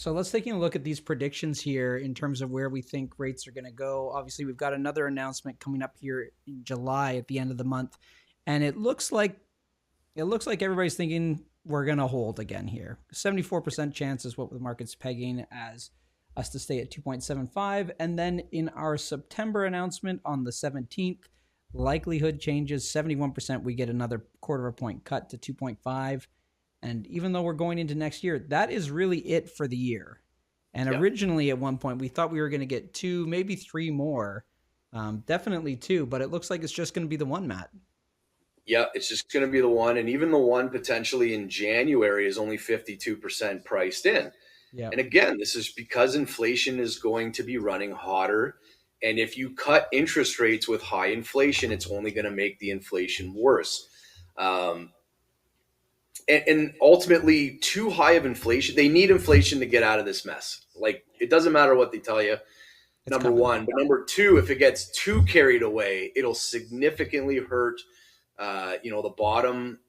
So let's take a look at these predictions here in terms of where we think rates are going to go. Obviously, we've got another announcement coming up here in July at the end of the month, and it looks like everybody's thinking we're going to hold again here. 74% chance is what the market's pegging as us to stay at 2.75. And then in our September announcement on the 17th, likelihood changes 71%. We get another quarter of a point cut to 2.5. And even though we're going into next year, that is really it for the year. And Yeah. originally at one point, we thought we were going to get two, maybe three more. Definitely two, but it looks like it's just going to be the one, Matt. Yeah, it's just going to be the one. And even the one potentially in January is only 52% priced in. Yeah. And again, this is because inflation is going to be running hotter. And if you cut interest rates with high inflation, it's only going to make the inflation worse. Um, and ultimately, too high of inflation, they need inflation to get out of this mess. Like, it doesn't matter what they tell you, It's number coming. one. But number two, if it gets too carried away, it'll significantly hurt, the bottom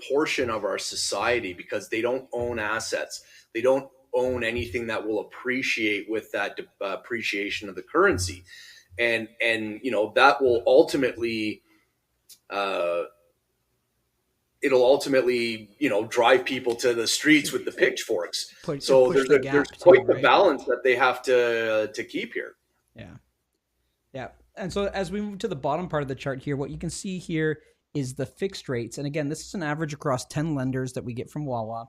portion of our society because they don't own assets. They don't own anything that will appreciate with that appreciation of the currency, and that will ultimately uh, it'll ultimately drive people to the streets with the pitchforks. So Push the there's gap too, quite the right? balance that they have to keep here. Yeah. Yeah. And so as we move to the bottom part of the chart here, what you can see here is the fixed rates. And again, this is an average across 10 lenders that we get from Wawa.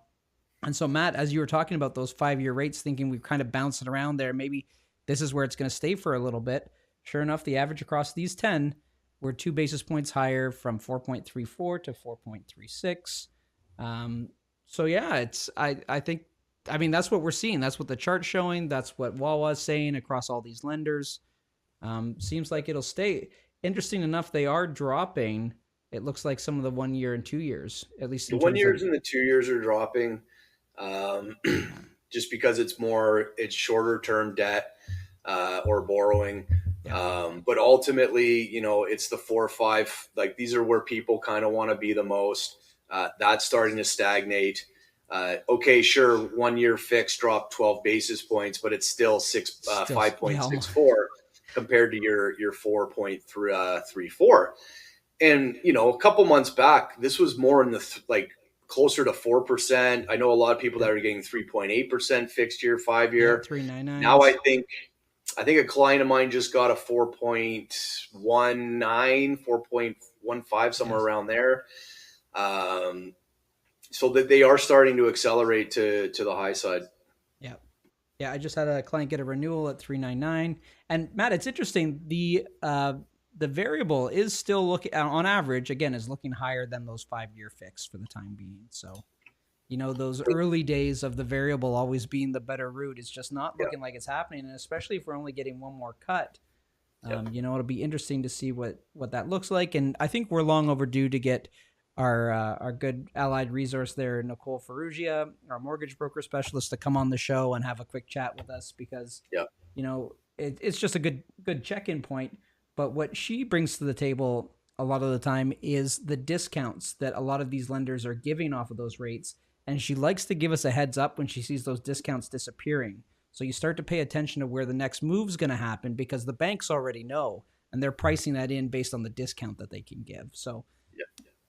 And so, Matt, as you were talking about those 5-year rates, thinking we've kind of bounced it around there, maybe this is where it's going to stay for a little bit. Sure enough, the average across these 10 were 2 basis points higher from 4.34 to 4.36. So yeah, I think I mean that's what we're seeing. That's what the chart's showing. That's what Wawa's saying across all these lenders. Seems like it'll stay. Interesting enough, they are dropping. It looks like some of the 1 year and 2 years, at least The in one terms of years and the 2 years are dropping, um, yeah, just because it's shorter term debt or borrowing. yeah, But ultimately, it's the 4 or 5. Like, these are where people kind of want to be the most. That's starting to stagnate. Okay, sure, 1 year fixed dropped 12 basis points, but it's still still yeah, 5.64 compared to your 4.34. And a couple months back, this was more in the like closer to 4%. I know a lot of people that yep, are getting 3.8% fixed year, five yep, year. three nine Now nines. I think a client of mine just got a 4.19, 4.15, somewhere Yes, around there. Um, so that they are starting to accelerate to the high side. yeah, yeah. I just had a client get a renewal at 399. And Matt, it's interesting. The variable is still looking on average again is looking higher than those 5-year fix for the time being. So those early days of the variable always being the better route is just not Yeah, looking like it's happening, and especially if we're only getting one more cut. yeah, It'll be interesting to see what that looks like, and I think we're long overdue to get our good allied resource there, Nicole Ferrugia, our mortgage broker specialist, to come on the show and have a quick chat with us because yeah. it's just a good check-in point. But what she brings to the table a lot of the time is the discounts that a lot of these lenders are giving off of those rates, and she likes to give us a heads up when she sees those discounts disappearing. So you start to pay attention to where the next move's going to happen because the banks already know and they're pricing that in based on the discount that they can give. So